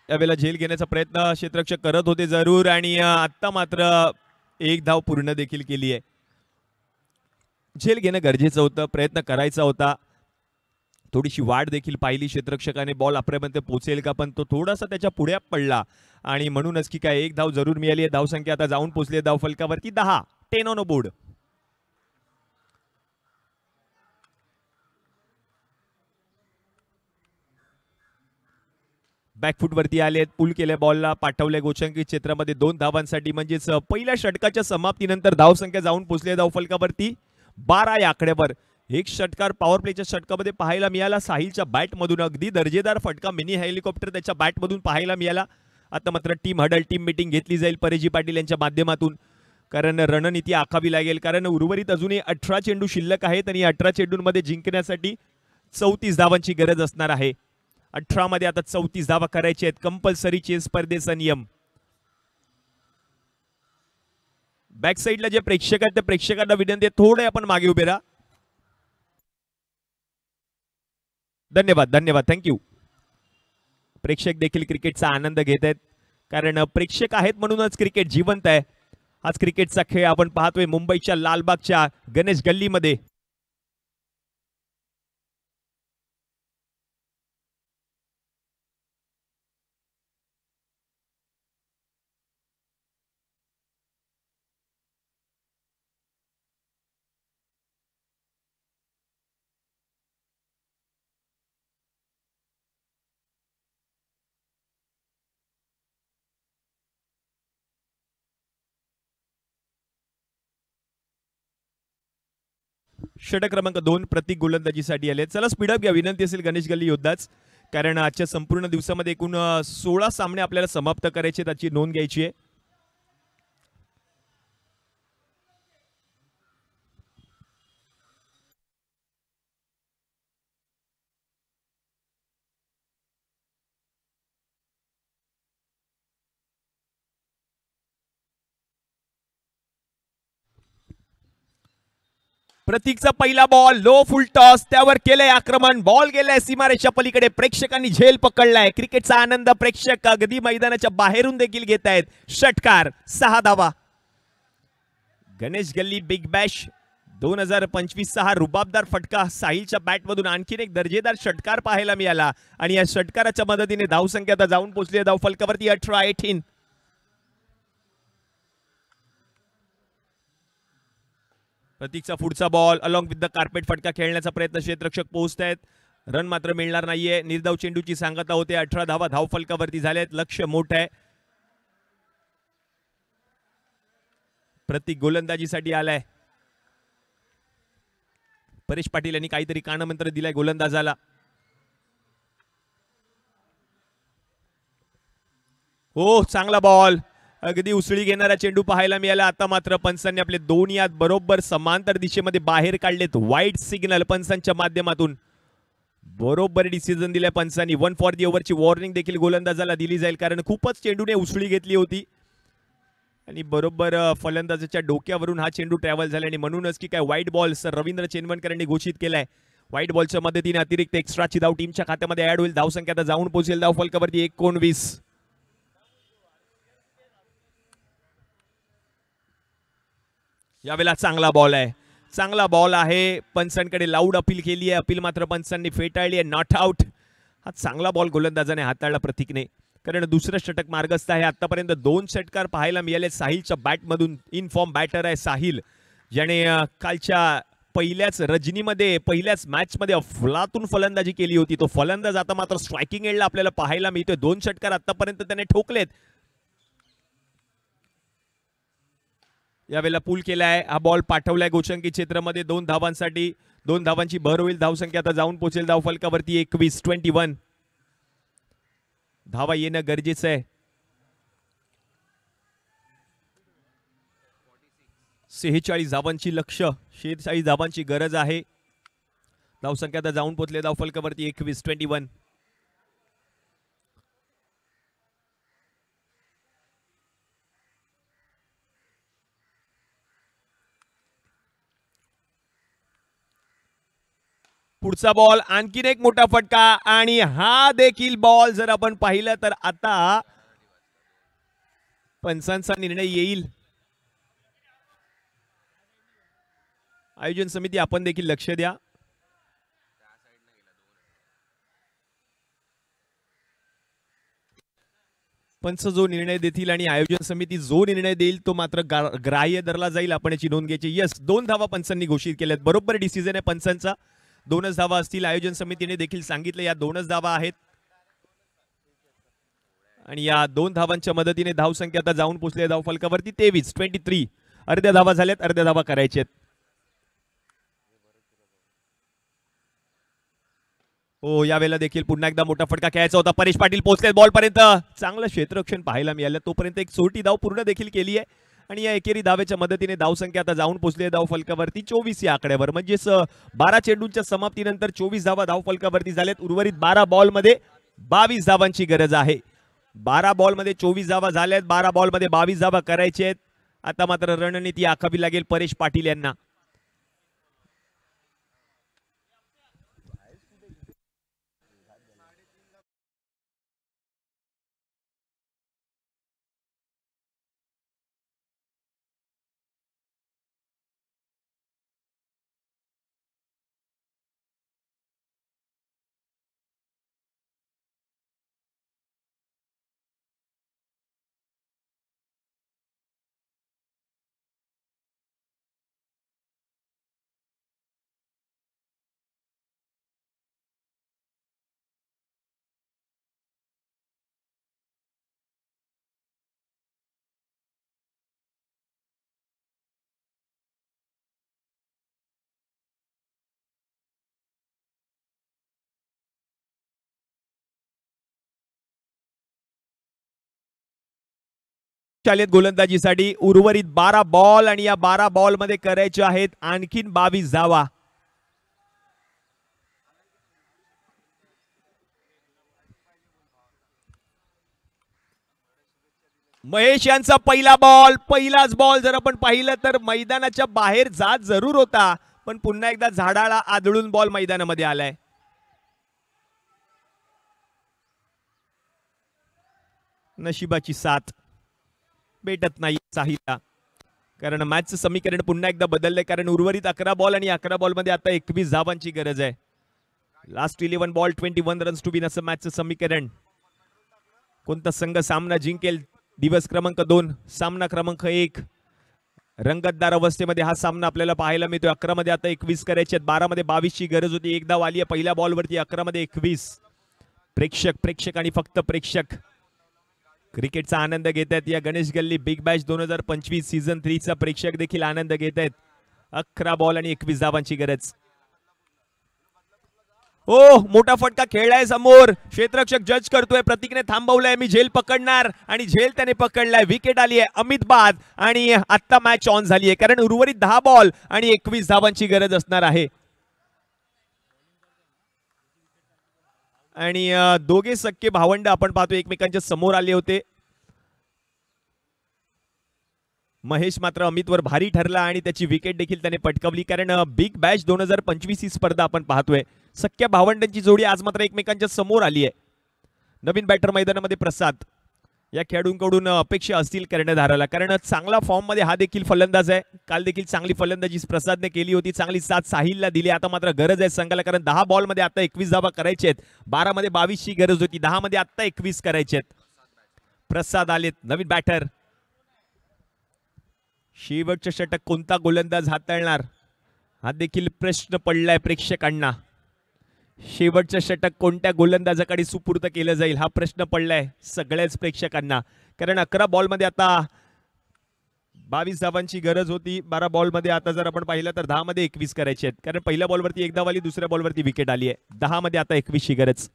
यावेळेला झेल घेण्याचा प्रयत्न क्षेत्ररक्षक करत होते जरूर आणि आता मात्र 1 धाव पूर्ण देखील केली आहे. झेल घेणं गरजेचं होतं, प्रयत्न करायचा होता. थोडीशी वाट देखील पाहिली क्षेत्ररक्षकाने, बॉल आपल्यापर्यंत पोहोचेल का, पण तो थोडासा त्याच्या पुढे पडला आणि म्हणूनच की काय 1 धाव जरूर मिळाली आहे. धावसंख्या आता जाऊन पोहोचली धाव फलकावरती 10. 10 ऑन बोर्ड. बॅकफूट वरती आलेत, पुल केले, बॉलला पाठवले गोशांकित क्षेत्रामध्ये 2 धावांसाठी. म्हणजेच पहिल्या षटकाच्या समाप्तीनंतर धावसंख्या जाऊन पोहोचली धाव फलकावरती 12 या आकड्यावर. एक षटकार पॉवर प्लेच्या षटकामध्ये पाहायला मिळाला साहिलच्या बॅटमधून. अगदी दर्जेदार फटका मिनी हेलिकॉप्टर त्याच्या बॅटमधून पाहायला मिळाला. आता मात्र टीम हडल, टीम मीटिंग घेतली जाईल परेजी पाटील यांच्या माध्यमातून, कारण रणनीती आखावी लागेल. कारण उर्वरित अजूनही 18 चेंडू शिल्लक आहेत आणि 18 चेंडूंमध्ये जिंकण्यासाठी 34 धावांची गरज असणार आहे. 18 मध्ये आता 34 धावा करायच्या आहेत, कंपल्सरी चेस स्पर्धेचा नियम. बॅक साईडला जे प्रेक्षक आहेत त्या प्रेक्षकांना विनंती आहे थोडे आपण मागे उभे राहा. धन्यवाद, धन्यवाद, थँक्यू. प्रेक्षक देखील क्रिकेटचा आनंद घेत आहेत, कारण प्रेक्षक आहेत म्हणूनच क्रिकेट जिवंत आहे. आज क्रिकेटचा खेळ आपण पाहतोय मुंबईच्या लालबागच्या गणेश गल्लीमध्ये. षटक क्रमांक 2 प्रतीक गोलंदाजीसाठी आले. चला स्पीडअप घ्या, विनंती असेल गणेश गल्ली योद्धाच, कारण आजच्या संपूर्ण दिवसामध्ये एकूण 16 सामने आपल्याला समाप्त करायचे, त्याची नोंद घ्यायची आहे. प्रतीकचा पहिला बॉल, लो फुल टॉस, त्यावर केलंय आक्रमण, बॉल गेलाय सीमारेषा पलीकडे. प्रेक्षकांनी झेल पकडलाय. क्रिकेटचा आनंद प्रेक्षक अगदी मैदानाच्या बाहेरून देखील घेत आहेत. षटकार, 6 धावा. गणेश गल्ली बिग बॅश 2025 हा रुबाबदार फटका साहिलच्या बॅटमधून आणखीन एक दर्जेदार षटकार पाहायला मिळाला आणि या षटकाराच्या मदतीने धावसंख्या आता जाऊन पोहोचली धाव फलकावरती 18. प्रतीकचा पुढचा ball along with the carpet फटका खेळण्याचा प्रयत्न, क्षेत्ररक्षक पोहोचतायत, रन मात्र मिळणार नाहीये. निर्धाव चेंडूची सांगता होते. 18 धावा धाव फलकावरती झाल्यात. लक्ष मोठं आहे. प्रतीक गोलंदाजीसाठी आलाय. परेश पाटील यांनी काहीतरी कानमंत्र दिलाय गोलंदाजाला. हो, चांगला बॉल, अगदी उसळी घेणारा चेंडू पाहायला मिळाला. आता मात्र पंचांनी आपले 2 याद बरोबर समांतर दिशेमध्ये बाहेर काढलेत. वाईट सिग्नल पंचांच्या माध्यमातून बरोबर डिसिजन दिलाय पंचांनी. 1 फॉर दी ओव्हरची वॉर्निंग देखील गोलंदाजाला दिली जाईल, कारण खूपच चेंडूने उसळी घेतली होती आणि बरोबर फलंदाजाच्या डोक्यावरून हा चेंडू ट्रॅव्हल झाला आणि म्हणूनच की काय व्हाईट बॉल सर रवींद्र चेनवणकरांनी घोषित केलाय. व्हाईट बॉलच्या मदतीने अतिरिक्त एक्स्ट्राची धाव टीमच्या खात्यामध्ये ऍड होईल. धावसंख्या आता जाऊन पोहोचेल धाव फलकावरती 19. यावेळेला चांगला बॉल आहे, चांगला बॉल आहे. पंचांकडे लाऊड अपील केली आहे, अपील मात्र पंचांनी फेटाळली आहे. Not out. हा चांगला बॉल गोलंदाजाने हाताळला प्रतीकने, कारण दुसरं षटक मार्गस्थ आहे. आतापर्यंत 2 षटकार पाहायला मिळाले साहिलच्या बॅटमधून. इन फॉर्म बॅटर आहे साहिल, ज्याने कालच्या पहिल्याच रजनीमध्ये पहिल्याच मॅचमध्ये अफलातून फलंदाजी केली होती. तो फलंदाज आता मात्र स्ट्रायकिंग एंडला आपल्याला पाहायला मिळतोय. 2 षटकार आतापर्यंत त्याने ठोकलेत. यावेळेला पूल केलाय, हा बॉल पाठवलाय गोचंकी क्षेत्रामध्ये 2 धावांसाठी. 2 धावांची भर होईल. धावसंख्या आता जाऊन पोहोचेल धाव फलकावरती 21. धावा येणं गरजेचं आहे. 46 धावांची लक्ष्य, 46 धावांची गरज आहे. धावसंख्या आता जाऊन पोहोचले धाव फलकावरती 21. पुढचा बॉल आणखीन एक मोठा फटका आणि हा देखील बॉल जर आपण पाहिलं तर आता पंचांचा निर्णय येईल. आयोजन समिती आपण देखील लक्ष द्या. पंच जो निर्णय देतील आणि आयोजन समिती जो निर्णय देईल तो मात्र ग्राह्य धरला जाईल. आपण याची नोंद घ्यायची. यस, 2 धावा पंचांनी घोषित केल्यात. बरोबर डिसिजन आहे पंचांचा. 2च धावा असतील. आयोजन समितीने देखील सांगितलं या 2च धावा आहेत आणि या 2 धावांच्या मदतीने धावसंख्या आता जाऊन पोहोचली धाव फलकावरती 23. अर्ध्या धावा झाल्यात, अर्ध्या धावा करायच्यात. हो, यावेळेला देखील पुन्हा एकदा मोठा फटका खेळायचा होता. परेश पाटील पोहोचले बॉल पर्यंत. चांगलं क्षेत्ररक्षण पाहायला मिळालं. तोपर्यंत एक छोटी धाव पूर्ण देखील केली आहे आणि या एकेरी धावेच्या मदतीने धावसंख्या आता जाऊन पोहोचली धाव फलकावरती 24 या आकड्यावर. म्हणजेच 12 चेंडूंच्या समाप्तीनंतर 24 धावा धाव फलकावरती झाल्यात. उर्वरित 12 बॉलमध्ये 22 धावांची गरज आहे. 12 बॉलमध्ये 24 धावा झाल्यात. 12 बॉलमध्ये 22 धावा करायचे आहेत. आता मात्र रणनीती आखावी लागेल परेश पाटील यांना. चालेत गोलंदाजीसाठी. उर्वरित 12 बॉल आणि या 12 बॉल मध्ये करायचे आहेत आणखीन 22 धावा. महेश यांचा पहिला बॉल, पहिलाच बॉल जर आपण पाहिलं तर मैदानाच्या बाहेर जात जरूर होता, पण पुन्हा एकदा झाडाला आदळून बॉल मैदानामध्ये आलाय. नशिबाची साथ भेटत नाही साहिलला, कारण मॅचचं समीकरण पुन्हा एकदा बदललंय. कारण उर्वरित 11 बॉल आणि 11 बॉल मध्ये आता 21 धावांची गरज आहे. Last 11 ball 21 runs to win असं मॅचचं समीकरण. कोणता संघ सामना जिंकेल? दिवस क्रमांक 2 सामना क्रमांक 1. रंगतदार अवस्थेमध्ये हा सामना आपल्याला पाहायला मिळतोय. 11 मध्ये आता 21 करायचे आहेत. 12 मध्ये 22 ची गरज होती. एक धाव आली आहे पहिल्या बॉलवरती. 11 मध्ये 21. प्रेक्षक आणि फक्त प्रेक्षक क्रिकेटचा आनंद घेत आहेत. या गणेश गल्ली बिग बॅश 2025 सीझन 3 चा प्रेक्षक देखील आनंद घेत आहेत. 11 बॉल आणि 21 धावांची गरज. ओ, मोठा फटका खेळलाय समोर. क्षेत्ररक्षक जज करतोय. प्रतीकने थांबवलंय. मी झेल पकडणार आणि झेल त्याने पकडलाय. विकेट आली आहे अमित बाद आणि आता मॅच ऑन झाली आहे, कारण उर्वरित 10 बॉल आणि 21 धावांची गरज असणार आहे. आणि दोघे सख्खे भावंड आपण पाहतो एकमेकांच्या समोर आले होते. महेश मात्र अमितवर भारी ठरला आणि त्याची विकेट देखील त्याने पटकावली. कारण बिग बॅश 2025 ही स्पर्धा आपण पाहतोय. सख्या भावंडांची जोडी आज मात्र एकमेकांच्या समोर आली आहे. नवीन बॅटर मैदानामध्ये प्रसाद. या खेळाडूंकडून अपेक्षा असतील कर्णधाराला, कारण चांगला फॉर्म मध्ये हा देखील फलंदाज आहे. काल देखील चांगली फलंदाजी प्रसादने केली होती, चांगली साथ साहिलला दिली. आता मात्र गरज आहे संघाला, कारण 10 बॉल मध्ये आता 21 धावा करायचे आहेत. 12 मध्ये 22 ची गरज होती, 10 मध्ये आता 21 करायचे आहेत. प्रसाद आलेत, नवीन बॅटर. शेवटचं षटक कोणता गोलंदाज हाताळणार हा देखील प्रश्न पडलाय प्रेक्षकांना. शेवटचं षटक कोणत्या गोलंदाजाकडे सुपूर्द केलं जाईल हा प्रश्न पडलाय सगळ्याच प्रेक्षकांना. कारण 11 बॉलमध्ये आता 22 धावांची गरज होती. 12 बॉलमध्ये आता जर आपण पाहिलं तर 10 मध्ये 21 करायचे आहेत. कारण पहिल्या बॉलवरती एक धाव आली, दुसऱ्या बॉलवरती विकेट आली आहे. 10 मध्ये आता 21 ची गरज.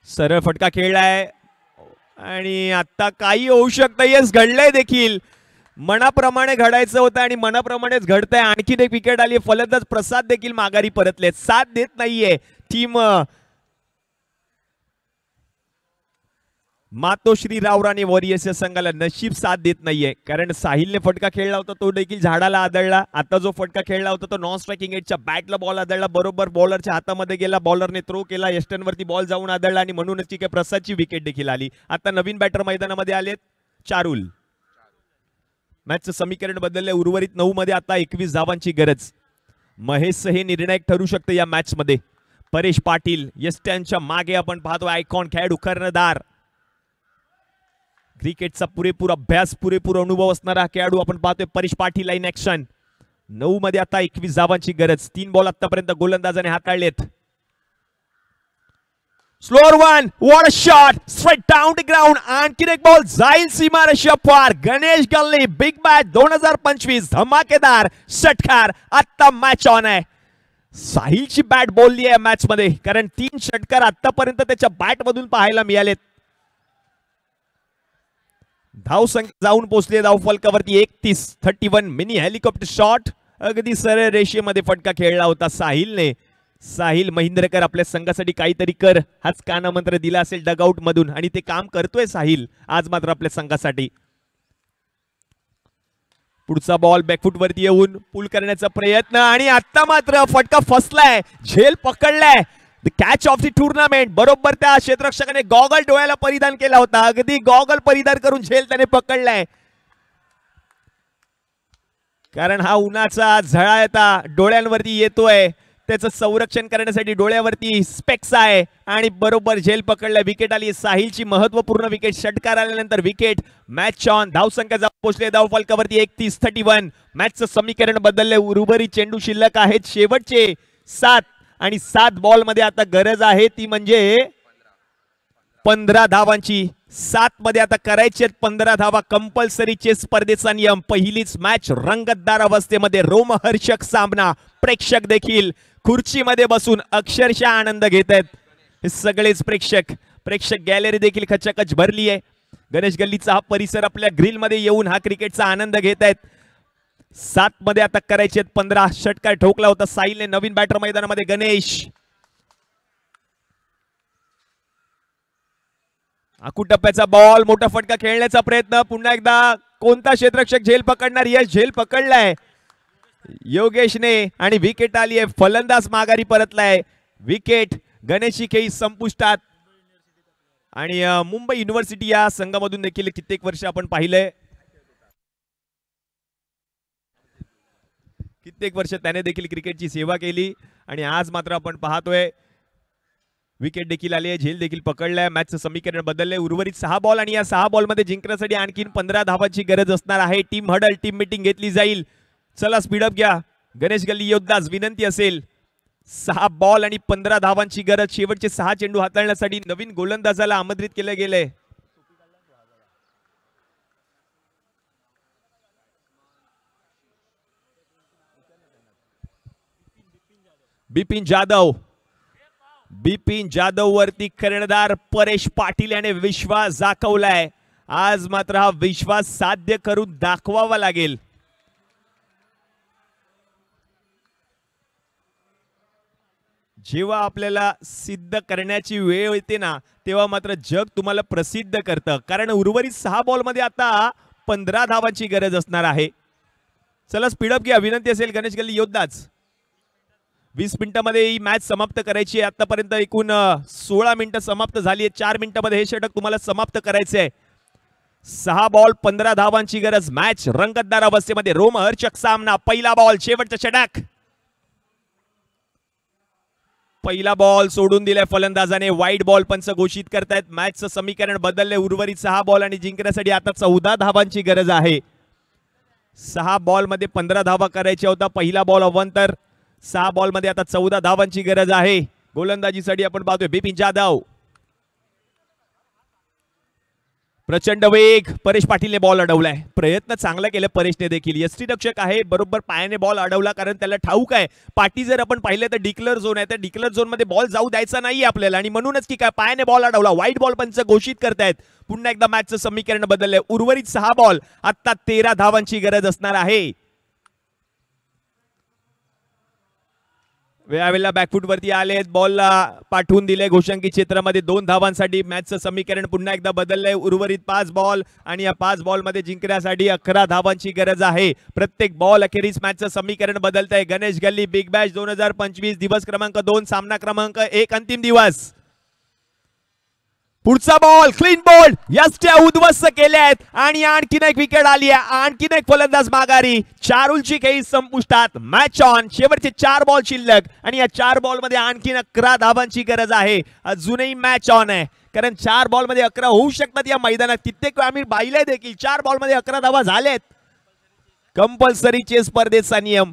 सरळ फटका खेळलाय आणि आता काही होऊ शकतं. येस, घडलंय देखील. मनाप्रमाणे घडायचं होतं आणि मनाप्रमाणेच घडतंय. आणखीन एक विकेट आली. फलंदाज प्रसाद देखील माघारी परतले. साथ देत नाहीये टीम मातोश्री रावराणे वॉरियर्स या संघाला. नशीब साथ देत नाहीये, कारण साहिलने फटका खेळला होता तो देखील झाडाला आदळला. आता जो फटका खेळला होता तो नॉन स्ट्रायकिंग एजच्या बॅटला बॉल आदळला, बरोबर बॉलरच्या हातामध्ये गेला. बॉलरने थ्रो केला, यष्टनवरती बॉल जाऊन आदळला आणि म्हणूनच ती काय प्रसादची विकेट देखील आली. आता नवीन बॅटर मैदानामध्ये आलेत, चारुल. मॅचचं समीकरण बदललंय. उर्वरित 9 मध्ये आता 21 धावांची गरज. महेश हे निर्णायक ठरू शकते या मॅच मध्ये. परेश पाटील यस्टनच्या मागे आपण पाहतो आयकॉन खेळाडू, कर्णधार, क्रिकेटचा पुरेपूर अभ्यास, पुरेपूर अनुभव असणारा खेळाडू आपण पाहतोय परेश पाटील. In action. 9 मध्ये आता 21 धावांची गरज. 3 बॉल आतापर्यंत गोलंदाजाने हाताळलेत. Slower one, what a shot, straight down to ground. आणखीन एक बॉल जाईल सीमारेषा पार. गणेश गल्ली, बिग बॅच 2025, धमाकेदार षटकार. आता मॅच ऑन आहे. साहिलची बॅट बोलली आहे मॅच मध्ये, कारण 3 षटकार आतापर्यंत त्याच्या बॅट मधून पाहायला मिळालेत. धाव संख्या जाऊन पोहोचले धाव फलकावरती 31. Mini helicopter shot. अगदी सरळ रेषेमध्ये फटका खेळला होता साहिलने. साहिल महिंद्रकर, आपल्या संघासाठी काहीतरी कर, हाच कानामंत्र दिला असेल डगआउट मधून आणि ते काम करतोय साहिल आज मात्र आपल्या संघासाठी. पुढचा बॉल बॅकफुट वरती येऊन पुल करण्याचा प्रयत्न आणि आता मात्र फटका फसलाय. झेल पकडलाय. The catch of the tournament. बरोबर त्या क्षेत्ररक्षकाने गॉगल डोळ्याला परिधान केला होता. अगदी गॉगल परिधान करून झेल त्याने पकडलाय. कारण हा उन्हाचा झळा डोळ्यांवरती येतोय, त्याचं संरक्षण करण्यासाठी डोळ्यावरती स्पेक्स आहे आणि बरोबर झेल पकडलाय. विकेट आली. साहिलची महत्वपूर्ण विकेट. षटकार आल्यानंतर विकेट. Match on. धावसंख्या जाऊन पोहोचले धाव फलकावरती 31. मॅचचं समीकरण बदलले. उर्वरित चेंडू शिल्लक आहेत शेवटचे 7 आणि 7 बॉल मध्ये आता गरज आहे ती म्हणजे 15 धावांची. 7 मध्ये आता करायचे 15 धावा. कंपल्सरी चेस स्पर्धेचा नियम. पहिलीच मॅच रंगतदार अवस्थेमध्ये, रोमहर्षक सामना. प्रेक्षक देखील खुर्चीमध्ये बसून अक्षरशः आनंद घेत आहेत. हे सगळेच प्रेक्षक गॅलरी देखील खचाखच भरली आहे. गणेश गल्लीचा हा परिसर आपल्या ग्रिल मध्ये येऊन हा क्रिकेटचा आनंद घेत आहेत. 7 मध्ये आता करायचे 15. षटकार ठोकला होता साहिलने. नवीन बॅटर मैदानामध्ये गणेश. आकुटप्प्याचा बॉल, मोठा फटका खेळण्याचा प्रयत्न. पुन्हा एकदा कोणता क्षेत्ररक्षक झेल पकडणार? यश झेल पकडलाय योगेशने आणि विकेट आली आहे. फलंदाज माघारी परतलाय. विकेट. गणेशची खेळी संपुष्टात. आणि मुंबई युनिव्हर्सिटी या संघामधून देखील कित्येक वर्ष आपण पाहिलंय, कित्येक वर्ष त्याने देखील क्रिकेटची सेवा केली आणि आज मात्र आपण पाहतोय विकेट देखील आली आहे, झेल देखील पकडलाय. मॅचचं समीकरण बदललंय. उर्वरित 6 बॉल आणि या 6 बॉल मध्ये जिंकण्यासाठी आणखीन 15 धावांची गरज असणार आहे. टीम हडल, टीम मीटिंग घेतली जाईल. चला स्पीडअप घ्या. गणेश गल्ली योद्धास विनंती असेल. 6 बॉल आणि 15 धावांची गरज. शेवटचे 6 चेंडू हाताळण्यासाठी नवीन गोलंदाजाला आमंत्रित केले गेले. बिपिन जाधव वरती कर्णधार परेश पाटील याने विश्वास दाखवलाय. आज मात्र हा विश्वास साध्य करून दाखवावा लागेल. जेव्हा आपल्याला सिद्ध करण्याची वेळ येते ना तेव्हा मात्र जग तुम्हाला प्रसिद्ध करतं, कारण उर्वरित 6 बॉलमध्ये आता 15 धावांची गरज असणार आहे. चला स्पीडअप घ्या, विनंती असेल गणेश गल्ली योद्धाच. 20 मिनिटांमध्ये ही मॅच समाप्त करायची आहे. आतापर्यंत एकूण 16 मिनिटं समाप्त झाली आहे. 4 मिनिटांमध्ये हे षटक तुम्हाला समाप्त करायचे आहे. 6 बॉल 15 धावांची गरज. मॅच रंगतदार अवस्थेमध्ये रोमहर्षक सामना. पहिला बॉल, शेवटचा षटक. पहिला बॉल सोडून दिलाय फलंदाजाने. वाईट बॉल पंच घोषित करतायत. मॅचचं समीकरण बदलले. उर्वरित 6 बॉल आणि जिंकण्यासाठी आता 14 धावांची गरज आहे. 6 बॉल मध्ये 15 धावा करायच्या होता. पहिला बॉल अवंतर. 6 बॉल मध्ये आता 14 धावांची गरज आहे. गोलंदाजीसाठी आपण पाहतोय बिपिन जाधव. प्रचंड वेग. परेश पाटीलने बॉल अडवलाय. प्रयत्न चांगला केला परेशने देखील. यष्टीरक्षक आहे, बरोबर पायाने बॉल अडवला, कारण त्याला ठाऊक आहे पाटी जर आपण पाहिलं तर डिक्लेअर झोन आहे. त्या डिक्लेअर झोन मध्ये बॉल जाऊ द्यायचा नाही आपल्याला, आणि म्हणूनच की काय पायाने बॉल अडवला. व्हाईट बॉल पंच घोषित करतायत. पुन्हा एकदा मॅचचं समीकरण बदललंय. उर्वरित 6 बॉल आता 13 धावांची गरज असणार आहे. वेळेला बॅकफूट वरती आले, बॉलला पाठवून दिले घोषंकी क्षेत्रामध्ये 2 धावांसाठी. मॅचचं समीकरण पुन्हा एकदा बदललंय. उर्वरित 5 बॉल आणि या 5 बॉल मध्ये जिंकण्यासाठी 11 धावांची गरज आहे. प्रत्येक बॉल अखेरीस मॅचचं समीकरण बदलतंय. गणेश गल्ली बिग बॅश 2025 दिवस क्रमांक 2 सामना क्रमांक 1 अंतिम दिवस. पुढचा बॉल क्लीन बोल्ड. यष्ट्या उद्ध्वस्त केल्या आहेत आणि आणखीन एक विकेट आली आहे. आणखीन एक फलंदाज माघारी. चारुलची खेळी संपुष्टात. Match on. शेवटचे 4 बॉल शिल्लक आणि या 4 बॉल मध्ये आणखीन 11 धावांची गरज आहे. अजूनही मॅच ऑन आहे, कारण 4 बॉल मध्ये 11 होऊ शकतात या मैदानात. कित्येक आम्ही पाहिले देखील 4 बॉल मध्ये 11 धावा झालेत. कंपल्सरी चेस स्पर्धेचा नियम.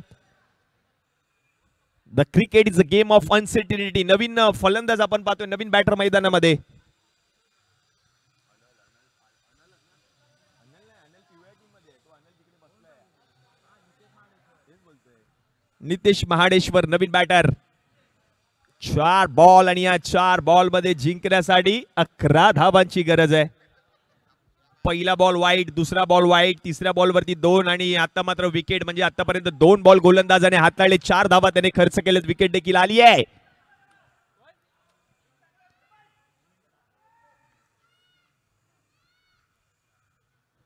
The cricket is a game of uncertainty. नवीन फलंदाज आपण पाहतोय, नवीन बॅटर मैदानामध्ये. नितेश महाडेश्वर नवीन बॅटर. 4 बॉल आणि या 4 बॉल मध्ये जिंकण्यासाठी 11 धावांची गरज आहे. पहिला बॉल वाईट, दुसरा बॉल वाईट, तिसऱ्या बॉल वरती 2 आणि आता मात्र विकेट. म्हणजे आतापर्यंत 2 बॉल गोलंदाजाने हाताळले. 4 धावा त्याने खर्च केलेत. विकेट देखील आली आहे.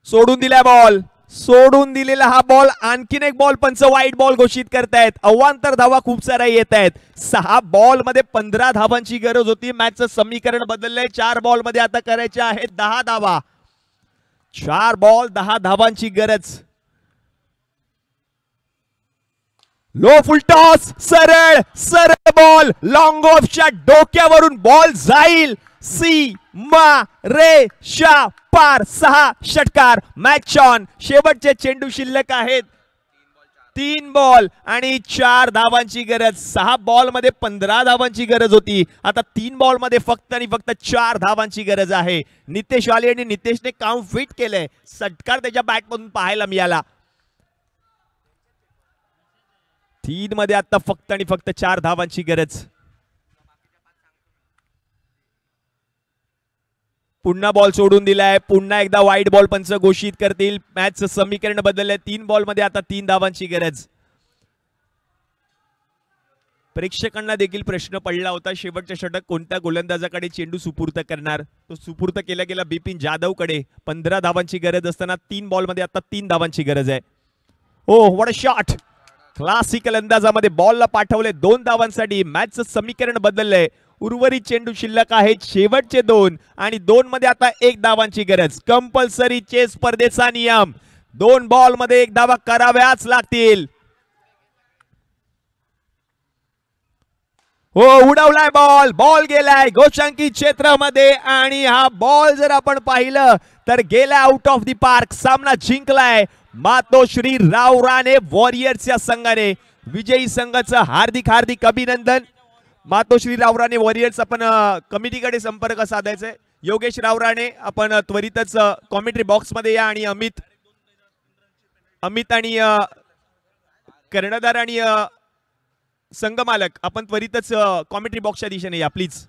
सोडून दिलाय बॉल. सोडून दिलेला हा बॉल. आणखीन एक बॉल पंच वाईट बॉल घोषित करतायत. अवांतर धावा खूप साऱ्या येत आहेत. 6 बॉल मध्ये 15 धावांची गरज होती. मॅचचं समीकरण बदललंय. 4 बॉल मध्ये आता करायच्या आहेत 10 धावा. 4 बॉल 10 धावांची गरज. लो फुल टॉस. सरळ सरळ बॉल. लॉंग ऑफच्या डोक्यावरून बॉल जाईल. रेषा पार. 6 षटकार. Match on. शेवटचे चेंडू शिल्लक आहेत. 3 बॉल आणि 4 धावांची गरज. 6 बॉल मध्ये 15 धावांची गरज होती. आता 3 बॉल मध्ये फक्त आणि फक्त 4 धावांची गरज आहे. नितेश वाले आणि नितेशने काम फिट केलंय. षटकार त्याच्या बॅट मधून पाहायला मिळाला. 3 मध्ये आता फक्त आणि फक्त 4 धावांची गरज. पुन्हा बॉल सोडून दिलाय. पुन्हा एकदा वाईट बॉल पंच घोषित करतील. मॅचचं समीकरण बदललंय. 3 बॉल मध्ये आता 3 धावांची गरज. प्रेक्षकांना देखील प्रश्न पडला होता, शेवटच्या षटक कोणत्या गोलंदाजाकडे चेंडू सुपूर्त करणार. तो सुपूर्त केला गेला बिपिन जाधव कडे. 15 धावांची गरज असताना 3 बॉल मध्ये आता 3 धावांची गरज आहे. ओ व्हॉट अ शॉट. क्लासिकल अंदाजामध्ये बॉलला पाठवले 2 धावांसाठी. मॅचचं समीकरण बदललंय. उर्वरित चेंडू शिल्लक आहेत शेवटचे 2 आणि 2 मध्ये आता 1 धावांची गरज. कंपल्सरी चेस स्पर्धेचा नियम. 2 बॉल मध्ये 1 धावा कराव्याच लागतील. हो उडवलाय बॉल. बॉल गेलाय गोशांकी क्षेत्रामध्ये आणि हा बॉल जर आपण पाहिलं तर गेला आउट ऑफ द पार्क. सामना जिंकलाय मातोश्री रावराणे वॉरियर्स या संघाने. विजयी संघाचं हार्दिक हार्दिक अभिनंदन. मातोश्री रावराणे वॉरियर्स आपण कमिटीकडे संपर्क साधायचा आहे. योगेश रावराणे आपण त्वरितच कॉमेंट्री बॉक्स मध्ये या आणि अमित आणि कर्णधार आणि संघ मालक आपण त्वरितच कॉमेंट्री बॉक्सच्या दिशेने या प्लीज.